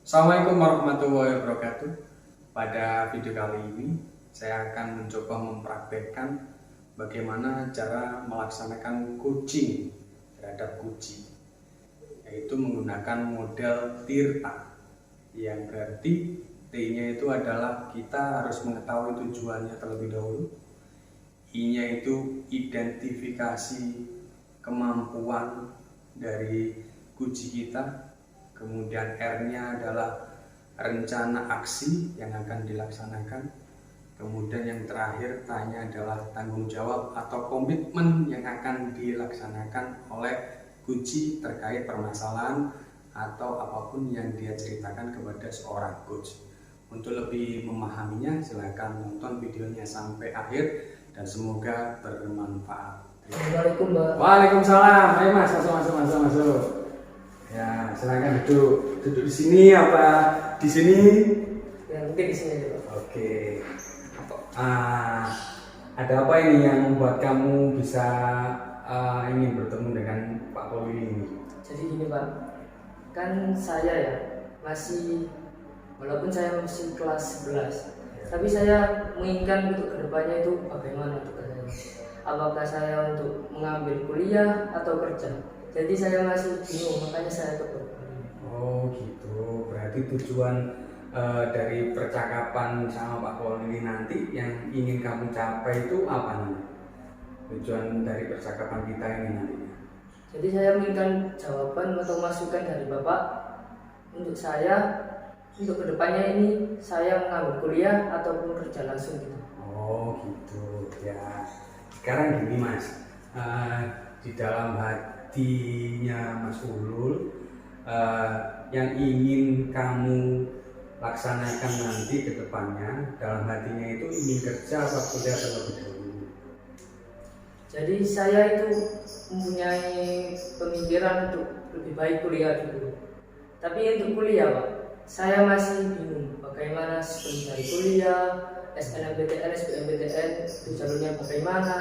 Assalamualaikum warahmatullahi wabarakatuh. Pada video kali ini saya akan mencoba mempraktekkan bagaimana cara melaksanakan coaching terhadap kucing, yaitu menggunakan model tirta, yang berarti T-nya itu adalah kita harus mengetahui tujuannya terlebih dahulu. I-nya itu identifikasi kemampuan dari kucing kita. Kemudian R-nya adalah rencana aksi yang akan dilaksanakan. Kemudian yang terakhir T-nya adalah tanggung jawab atau komitmen yang akan dilaksanakan oleh kucing terkait permasalahan atau apapun yang dia ceritakan kepada seorang coach. Untuk lebih memahaminya silahkan nonton videonya sampai akhir dan semoga bermanfaat. Assalamualaikum, Mbak. Waalaikumsalam. Ayo Mas, masuk. Ya, silakan duduk di sini apa di sini? Ya, mungkin di sini dulu. Oke. Ada apa ini yang membuat kamu bisa ingin bertemu dengan Pak Poli ini? Jadi gini, Pak. Kan saya ya walaupun saya masih kelas 11, tapi saya menginginkan untuk kedepannya itu bagaimana untuk saya. Apakah saya untuk mengambil kuliah atau kerja? Jadi saya masih bingung, makanya saya ikut. Oh gitu, berarti tujuan dari percakapan sama Pak Pol ini nanti yang ingin kamu capai itu apa nih? Tujuan dari percakapan kita ini nantinya. Jadi saya menginginkan jawaban atau masukan dari Bapak untuk saya, untuk kedepannya ini saya mengambil kuliah ataupun kerja langsung gitu. Oh gitu ya. Sekarang gini Mas, di dalam hatinya Mas Ulul, yang ingin kamu laksanakan nanti ke depannya, dalam hatinya itu ingin kerja atau kuliah terlebih dahulu? Jadi saya itu mempunyai pemikiran untuk lebih baik kuliah dulu. Tapi untuk kuliah, Pak, saya masih bingung bagaimana sistem dari kuliah, SNMPTN, SBMPTN, itu jalurnya bagaimana.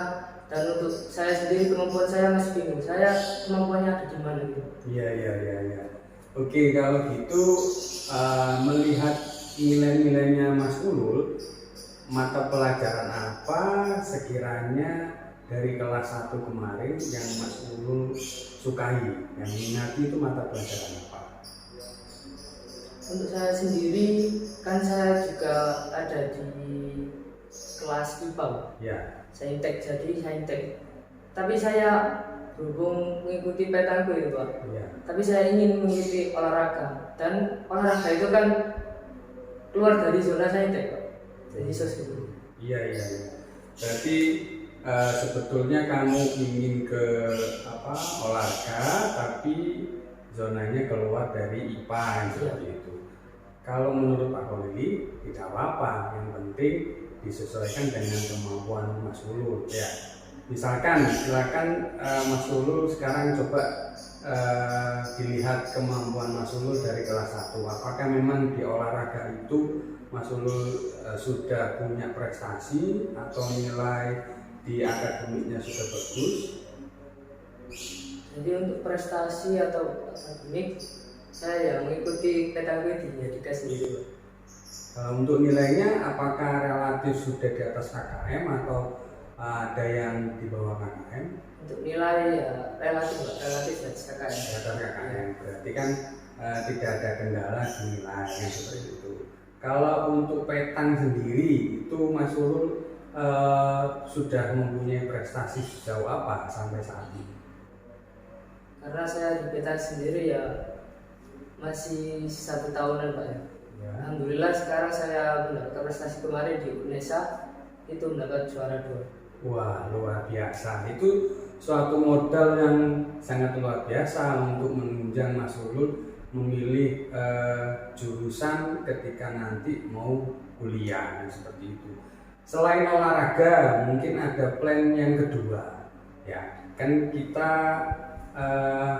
Dan untuk saya sendiri kemampuan saya masih bingung. Saya kemampuannya ada di mana gitu. Iya. Oke, kalau gitu melihat nilai-nilainya Mas Ulul, mata pelajaran apa sekiranya dari kelas 1 kemarin yang Mas Ulul sukai, yang minati itu mata pelajaran apa? Untuk saya sendiri, kan saya juga ada di kelas IPA, Ya. Saintek, jadi Saintek. Tapi saya berhubung mengikuti petaku itu, Pak. Ya. Tapi saya ingin mengikuti olahraga, dan olahraga itu kan keluar dari zona Saintek, Pak. Jadi sosial. Iya. Berarti sebetulnya kamu ingin ke olahraga, tapi zonanya keluar dari IPA seperti itu. Kalau menurut Pak Kolili tidak apa-apa, yang penting disesuaikan dengan kemampuan Mas Ulul ya. Misalkan silakan Mas Ulul sekarang coba dilihat kemampuan Mas Ulul dari kelas 1. Apakah memang di olahraga itu Mas Ulul sudah punya prestasi atau nilai di akademiknya sudah bagus? Jadi untuk prestasi atau akademik, saya mengikuti petaku di Yadika sendiri. Untuk nilainya apakah relatif sudah di atas KKM atau ada yang di bawah KKM? Untuk nilai ya relatif di atas KKM. Di atas KKM, berarti kan tidak ada kendala di nilai yang seperti itu. Kalau untuk petang sendiri itu Mas Ulul sudah mempunyai prestasi sejauh apa sampai saat ini? Karena saya di petang sendiri ya masih 1 tahunan, Pak ya. Alhamdulillah sekarang saya mendapatkan prestasi kemarin di UNESA, itu mendapat juara 2. Wah, luar biasa. Itu suatu modal yang sangat luar biasa untuk menunjang Mas Ulul memilih jurusan ketika nanti mau kuliah seperti itu. Selain olahraga, mungkin ada plan yang kedua. Ya, kan kita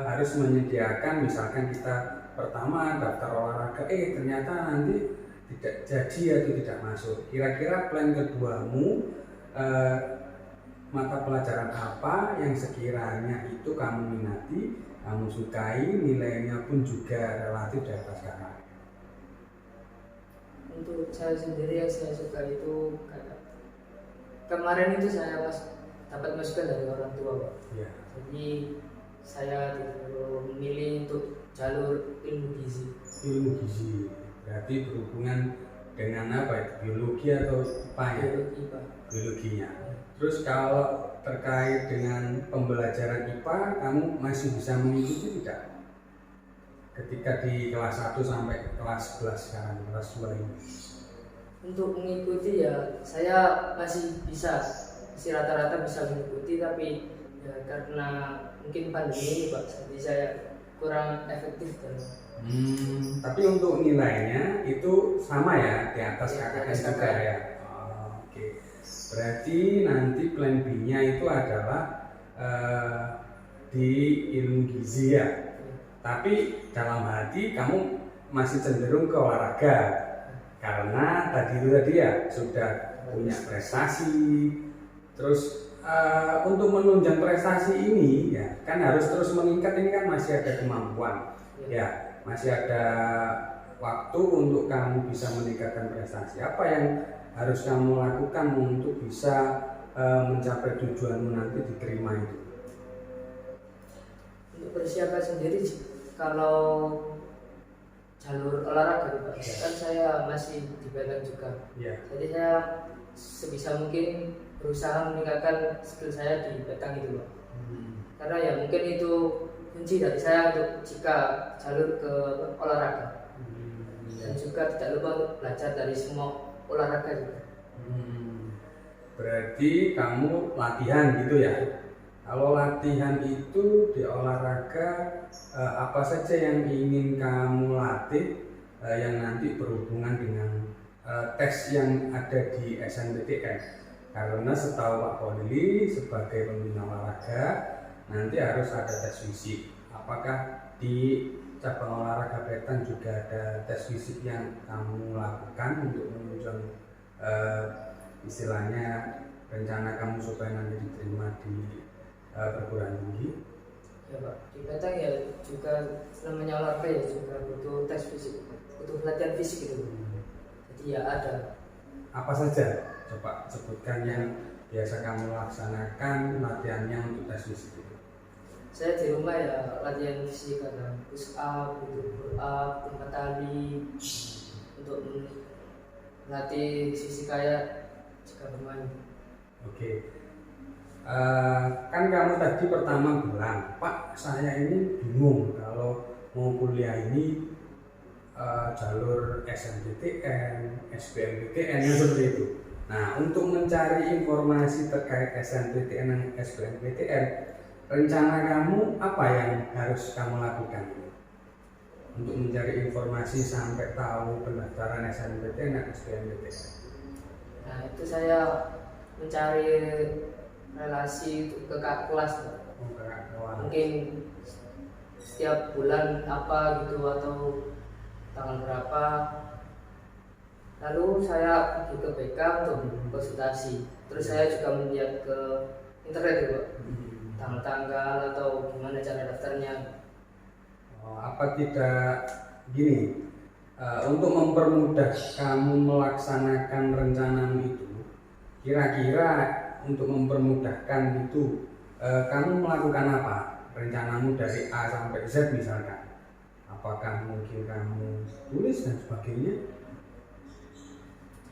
harus menyediakan, misalkan kita pertama daftar olahraga, ternyata nanti tidak jadi atau tidak masuk. Kira-kira plan keduamu mata pelajaran apa yang sekiranya itu kamu minati, kamu sukai, nilainya pun juga relatif di atas KKM? Untuk saya sendiri yang saya suka itu kayak kemarin itu saya dapat masukan dari orang tua Pak. Ya. Jadi saya disuruh memilih untuk jalur ilmu gizi. Ilmu gizi berarti berhubungan dengan apa itu? Biologi atau IPA ya? Biologi Pak. Biologinya. Terus kalau terkait dengan pembelajaran IPA, kamu masih bisa mengikuti tidak? Ketika di kelas 1 sampai kelas 11 sekarang, kelas 2 ini. Untuk mengikuti ya saya masih rata-rata bisa mengikuti, tapi ya karena mungkin pandemi ini Pak, jadi saya kurang efektif dan Tapi untuk nilainya itu sama ya, di atas Ya, KKN di atas juga KKN. ya. Oke. Berarti nanti plan B-nya itu adalah di ilmu gizi ya. Tapi dalam hati kamu masih cenderung ke olahraga karena tadi ya sudah punya prestasi. Terus untuk menunjang prestasi ini ya kan harus terus meningkat, ini kan masih ada kemampuan ya, masih ada waktu untuk kamu bisa meningkatkan prestasi. Apa yang harus kamu lakukan untuk bisa mencapai tujuanmu nanti diterima itu? untuk persiapan sendiri kalau jalur olahraga Pak, kan saya masih di Batang juga. Ya. Jadi saya sebisa mungkin berusaha meningkatkan skill saya di Batang itu Pak. Karena ya mungkin itu kunci dari saya untuk jika jalur ke olahraga. Dan juga tidak lupa untuk belajar dari semua olahraga juga. Berarti kamu latihan gitu ya? Kalau latihan itu di olahraga apa saja yang ingin kamu latih yang nanti berhubungan dengan tes yang ada di SNMPTN? Karena setahu Pak Polili sebagai pembina olahraga nanti harus ada tes fisik. Apakah di cabang olahraga Batang juga ada tes fisik yang kamu lakukan untuk menunjang istilahnya rencana kamu supaya nanti diterima di perguruan tinggi? Ya Pak, di Batang ya juga namanya olahraga ya juga butuh tes fisik, butuh latihan fisik itu. Jadi ya ada. Apa saja? Coba sebutkan yang biasa kamu laksanakan latihannya untuk tes fisik itu. Saya di rumah ya latihan fisik, kadang push up, pull up, lompat tali untuk melatih sisi kayak jika bermain. Oke. Kan kamu tadi pertama bilang, Pak saya ini bingung kalau mau kuliah ini jalur SNMPTN, SBMPTN seperti itu. Nah, untuk mencari informasi terkait SNMPTN dan SBMPTN, rencana kamu apa yang harus kamu lakukan untuk mencari informasi sampai tahu pendaftaran SNMPTN dan SBMPTN? Nah itu saya mencari relasi ke kakak kelas Pak. Mungkin setiap bulan apa gitu atau tanggal berapa, lalu saya pergi ke BK untuk konsultasi. Terus saya juga melihat ke internet ya Pak, tanggal-tanggal atau gimana cara daftarnya. Apa tidak gini, untuk mempermudah kamu melaksanakan rencanamu itu, kira-kira untuk mempermudahkan itu kamu melakukan apa? Rencanamu dari A sampai Z misalkan, apakah mungkin kamu tulis dan sebagainya?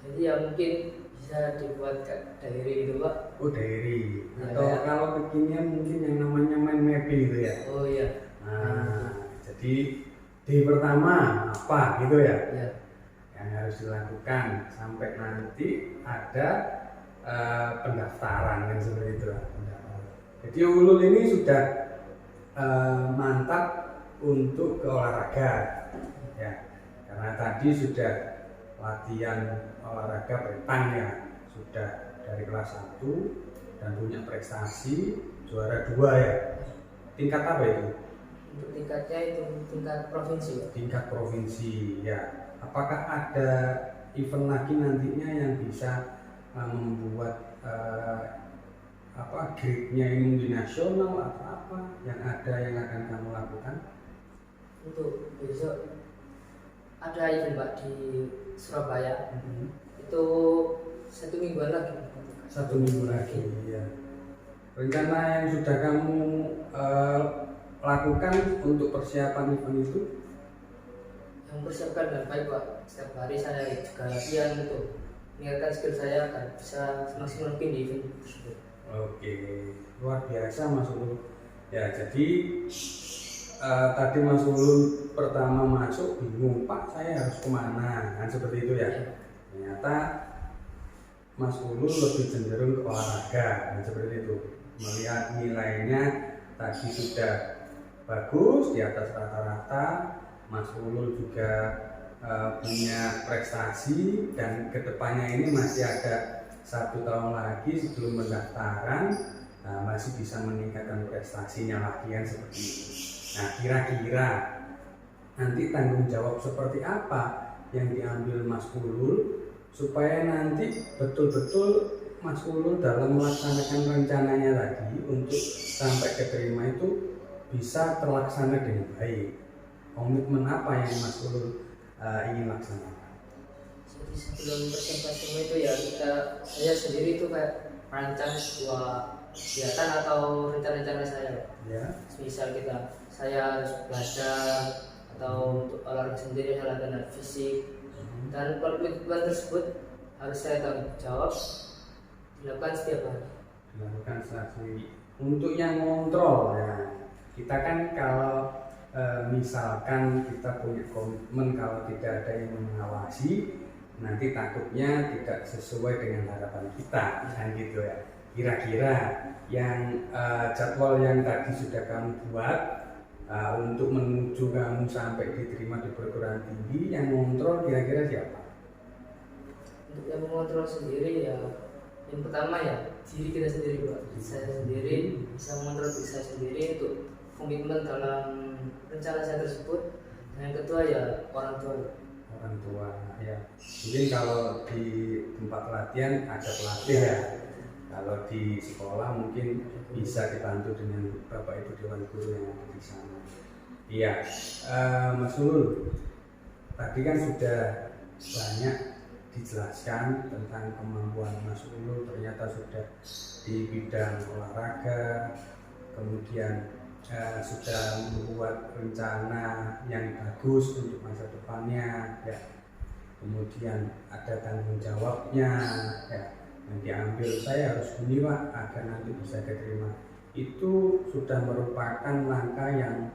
Jadi ya mungkin bisa dibuat diary itu Pak. Oh diary, Ya, atau ya. kalau kekinian mungkin yang namanya main mapping gitu ya. Oh iya. Nah, jadi di pertama apa gitu ya Ya. yang harus dilakukan sampai nanti ada pendaftaran kan seperti itu. Jadi Ulul ini sudah mantap untuk ke olahraga ya, karena tadi sudah latihan olahraga Batang ya, sudah dari kelas 1 dan punya prestasi juara 2 ya. Tingkat apa itu? Untuk tingkatnya itu tingkat provinsi Pak. Tingkat provinsi ya. Apakah ada event lagi nantinya yang bisa membuat grade-nya ini nasional atau apa yang ada yang akan kamu lakukan? Untuk besok ada event Pak di Surabaya. Itu 1 mingguan lagi. 1 minggu lagi ya. Rencana yang sudah kamu lakukan untuk persiapan event itu? Yang persiapkan dengan baik Pak. Setiap hari saya juga latihan untuk meningkatkan skill saya agar bisa semaksimal mungkin di event tersebut. Oke, luar biasa Mas Ulul. Ya, jadi tadi Mas Ulul pertama masuk bingung, Pak saya harus kemana? Kan seperti itu ya. Ternyata Mas Ulul lebih cenderung ke olahraga, kan seperti itu. Melihat nilainya tadi sudah bagus di atas rata-rata, Mas Ulul juga punya prestasi dan kedepannya ini masih ada 1 tahun lagi sebelum pendaftaran, masih bisa meningkatkan prestasinya lagi kan seperti itu. Nah, kira-kira nanti tanggung jawab seperti apa yang diambil Mas Ulul supaya nanti betul-betul Mas Ulul dalam melaksanakan rencananya tadi untuk sampai keterima itu bisa terlaksana dengan baik. Komitmen apa yang Mas Ulul ingin laksanakan? Jadi sebelum presentasi itu ya saya sendiri itu kayak merancang sebuah kegiatan atau rencana-rencana saya. Ya. Misal saya harus belajar atau untuk olahraga sendiri saya latihan fisik, dan komitmen tersebut harus saya tanggung jawab dilakukan setiap hari. Dilakukan sendiri. Untuk yang ngontrol ya, kita kan kalau misalkan kita punya komitmen, kalau tidak ada yang mengawasi, nanti takutnya tidak sesuai dengan harapan kita, kan gitu ya. Kira-kira yang jadwal yang tadi sudah kamu buat untuk menuju kamu sampai diterima di perguruan tinggi, yang mengontrol kira-kira siapa? Untuk yang mengontrol sendiri ya, yang pertama ya diri kita sendiri Pak. Saya sendiri bisa mengontrol diri saya sendiri untuk komitmen dalam rencana saya tersebut. Dan yang kedua ya orang tua Ya. Mungkin kalau di tempat latihan ada pelatih ya, kalau di sekolah mungkin bisa dibantu dengan Bapak Ibu Dewan Guru yang ada di sana. Iya, Mas Ulul, tadi kan sudah banyak dijelaskan tentang kemampuan Mas Ulul, ternyata sudah di bidang olahraga, kemudian sudah membuat rencana yang bagus untuk masa depannya ya. Kemudian ada tanggung jawabnya ya, yang diambil saya harus gini Pak agar nanti bisa diterima. Itu sudah merupakan langkah yang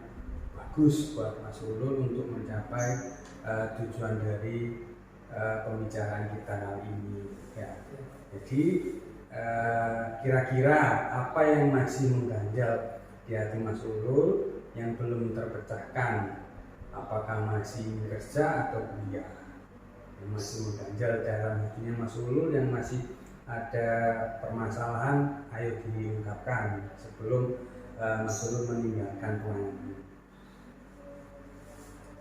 bagus buat Mas Ulul untuk mencapai tujuan dari pembicaraan kita kali ini ya. Jadi kira-kira apa yang masih mengganjal di hati Mas Ulul yang belum terpecahkan? Apakah masih kerja atau kuliah? Yang masih mengganjal dalam hatinya Mas Ulul, yang masih ada permasalahan, ayo diungkapkan sebelum Mas Ulul meninggalkan ruangan ini.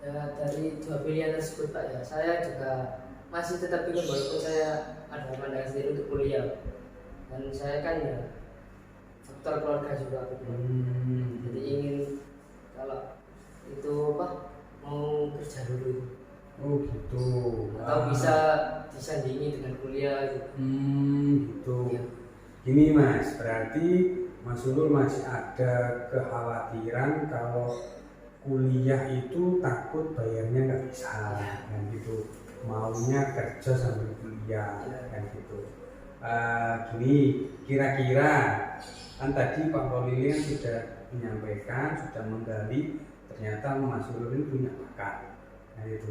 Ya, dari 2 pilihan tersebut Pak ya, saya juga masih tetap ingin, walaupun saya ada pandangan sendiri untuk kuliah, dan saya kan ya faktor keluarga juga jadi ingin kalau itu Pak mau kerja dulu. Oh gitu. Atau bisa disandingi dengan kuliah gitu. Gitu. Ya. Ini Mas, berarti Mas Ulul masih ada kekhawatiran kalau kuliah itu takut bayarnya nggak bisa, kan gitu. Maunya kerja sambil kuliah, kan gitu. Gini, kira-kira kan tadi Pak Polilian sudah menyampaikan, sudah menggali, ternyata Mas Ulul ini punya bakat, nah itu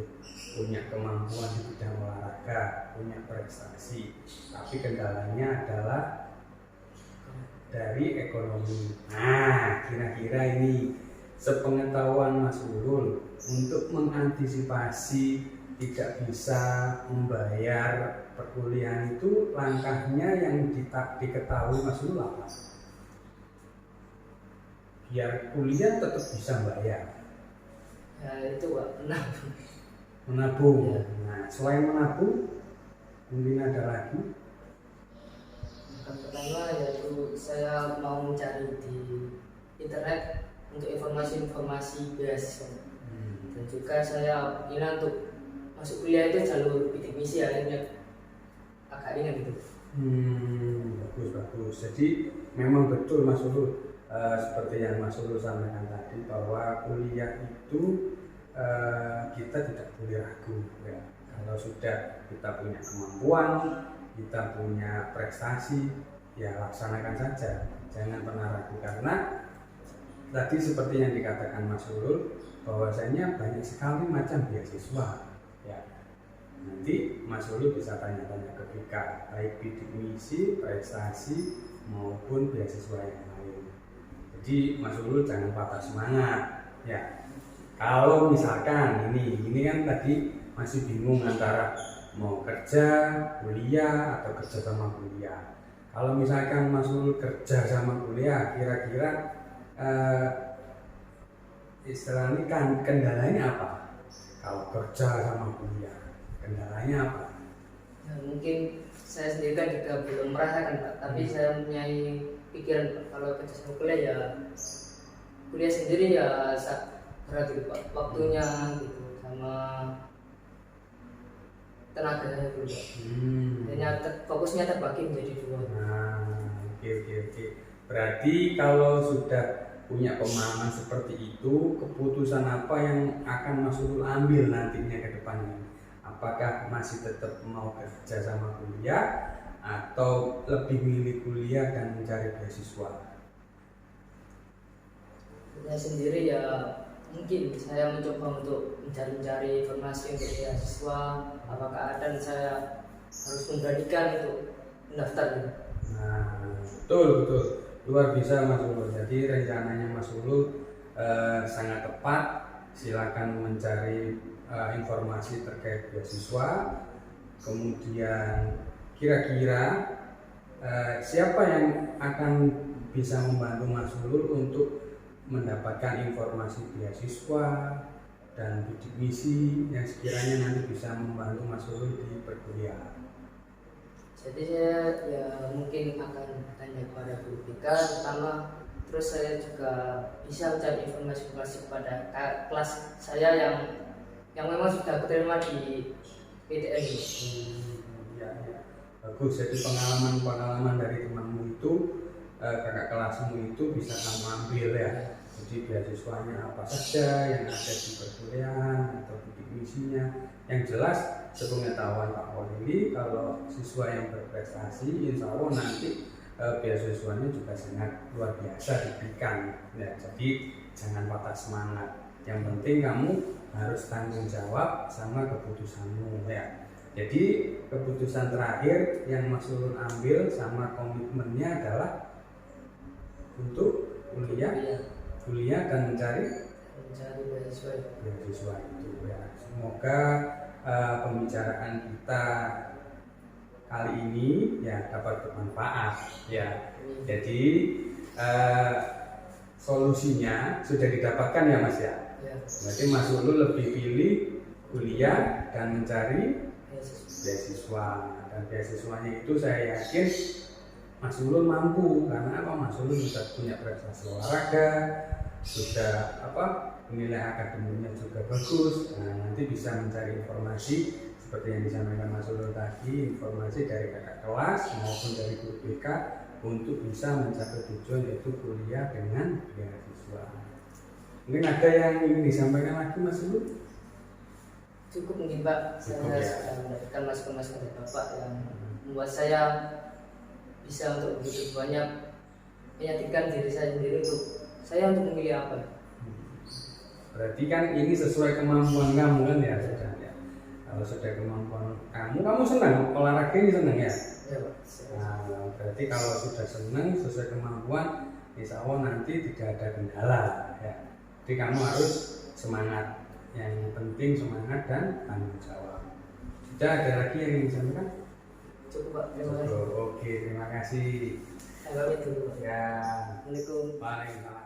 punya kemampuan di bidang olahraga, punya prestasi, tapi kendalanya adalah dari ekonomi. Nah, kira-kira ini sepengetahuan Mas Ulul untuk mengantisipasi tidak bisa membayar perkuliahan itu, langkahnya yang diketahui Mas Ulul apa? Biar kuliah tetap bisa bayar. Ya itu Pak, Menabung. Ya. Nah, selain menabung, mungkin ada lagi. Yang pertama yaitu saya mau mencari di internet untuk informasi-informasi beasiswa. Dan juga saya ingin untuk masuk kuliah itu jalur bidik misi akhirnya agak ringan gitu. Bagus bagus. Jadi memang betul Mas Ulul, seperti yang Mas Ulul sampaikan tadi bahwa kuliah itu kita tidak boleh ragu ya. Kalau sudah kita punya kemampuan, kita punya prestasi, ya laksanakan saja, jangan pernah ragu. Karena tadi seperti yang dikatakan Mas Ulul, bahwasanya banyak sekali macam beasiswa ya. Nanti Mas Ulul bisa tanya-tanya ke BK, baik bidik misi, prestasi maupun beasiswa yang lain. Jadi Mas Ulul jangan patah semangat ya. Kalau misalkan ini kan tadi masih bingung antara mau kerja, kuliah, atau kerja sama kuliah. Kalau misalkan Mas Ulul kerja sama kuliah, kira-kira istilahnya kan kendalanya apa? Kalau kerja sama kuliah, kendalanya apa? Ya, mungkin saya sendiri kan juga belum merasakan Pak, tapi saya mempunyai pikiran Pak, kalau kerja sama kuliah ya kuliah sendiri ya berat gitu Pak, waktunya gitu sama tenaganya gitu Pak. Fokusnya terbagi menjadi dua. Oke. Berarti kalau sudah punya pemahaman seperti itu, keputusan apa yang akan Mas Ulul ambil nantinya ke depannya? Apakah masih tetap mau kerja sama kuliah atau lebih milih kuliah dan mencari beasiswa? Saya sendiri ya mungkin saya mencoba untuk mencari informasi untuk beasiswa, apakah ada dan saya harus memberanikan untuk mendaftar gitu. Betul luar biasa Mas Ulul. Jadi rencananya Mas Ulul sangat tepat. Silakan mencari informasi terkait beasiswa. Kemudian kira-kira siapa yang akan bisa membantu Mas Ulul untuk mendapatkan informasi beasiswa dan bidik misi yang sekiranya nanti bisa membantu Mas Ulul di perkuliahan? Jadi saya ya mungkin akan tanya kepada guru BK pertama, terus saya juga bisa mencari informasi kepada kelas saya yang memang sudah keterima di PTN. Ya. Bagus. Jadi pengalaman dari temanmu itu, kakak kelasmu itu bisa kamu ambil ya. Jadi beasiswanya apa saja yang ada di perkuliahan atau bidik misinya. Yang jelas sepengetahuan Pak Walili, kalau siswa yang berprestasi insya Allah nanti beasiswanya juga sangat luar biasa diberikan ya. Jadi jangan patah semangat, yang penting kamu harus tanggung jawab sama keputusanmu ya. Jadi keputusan terakhir yang Mas Ulul ambil sama komitmennya adalah untuk kuliah dan mencari beasiswa itu ya. Semoga pembicaraan kita kali ini ya dapat bermanfaat ya. Jadi solusinya sudah didapatkan ya Mas ya. Berarti Mas Ulul lebih pilih kuliah dan mencari beasiswa. Dan beasiswanya itu saya yakin Mas Ulul mampu, karena apa? Mas Ulul sudah punya prestasi olahraga, sudah nilai akademiknya juga bagus. Nah, nanti bisa mencari informasi seperti yang disampaikan Mas Ulul tadi, informasi dari kakak kelas maupun dari guru BK untuk bisa mencapai tujuan yaitu kuliah dengan beasiswa. Mungkin ada yang ingin disampaikan lagi Mas Ulul? Cukup mungkin Pak, saya sudah mendapatkan masukan-masukan dari Bapak yang membuat saya bisa untuk begitu banyak meyakinkan diri saya sendiri untuk memilih apa. Berarti kan ini sesuai kemampuan kamu kan ya sudah ya. Kalau sudah kemampuan kamu senang olahraga ini senang ya. Ya Pak. Nah, berarti kalau sudah senang sesuai kemampuan, insya Allah nanti tidak ada kendala ya. Jadi kamu harus semangat. Yang penting semangat dan tanggung jawab. Sudah ada lagi yang ingin disampaikan? Cukup Pak, terima kasih. Oke, terima kasih. Saya pamit dulu. Ya. Assalamualaikum. Waalaikumsalam.